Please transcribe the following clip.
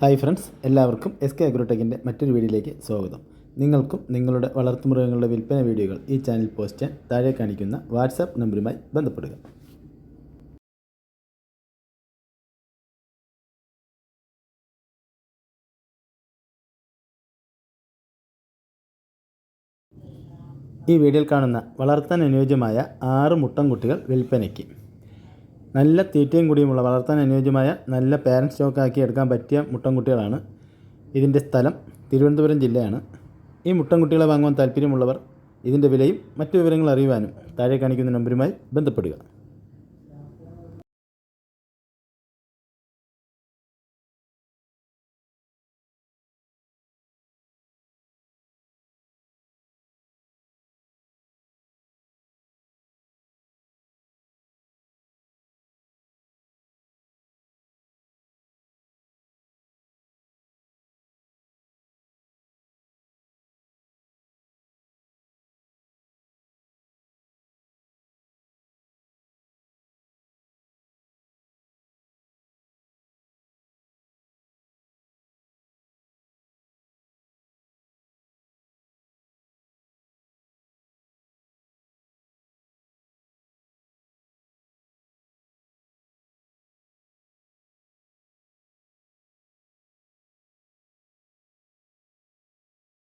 Hi friends, എല്ലാവർക്കും SK അഗ്രോടെക്കിൻ്റെ മറ്റൊരു വീഡിയോയിലേക്ക് സ്വാഗതം. നിങ്ങൾക്കും നിങ്ങളുടെ വളർത്തുമൃഗങ്ങളുടെ വിൽപ്പന വീഡിയോകൾ ഈ ചാനൽ പോസ്റ്റ് ചെയ്യാൻ താഴെ കാണിക്കുന്ന വാട്സാപ്പ് നമ്പറുമായി ബന്ധപ്പെടുക. ഈ വീഡിയോയിൽ കാണുന്ന വളർത്താൻ അനുയോജ്യമായ 6 മുട്ടൻകുട്ടികൾ വിൽപ്പനയ്ക്ക്. നല്ല തീറ്റയും കൂടിയുമുള്ള വളർത്താൻ അനുയോജ്യമായ നല്ല പാരൻറ്റ് സ്റ്റോക്കാക്കി എടുക്കാൻ പറ്റിയ മുട്ടൻകുട്ടികളാണ്. ഇതിൻ്റെ സ്ഥലം തിരുവനന്തപുരം ജില്ലയാണ്. ഈ മുട്ടൻകുട്ടികളെ വാങ്ങുവാൻ താല്പര്യമുള്ളവർ ഇതിൻ്റെ വിലയും മറ്റു വിവരങ്ങൾ അറിയുവാനും താഴെ കാണിക്കുന്ന നമ്പറുമായി ബന്ധപ്പെടുക.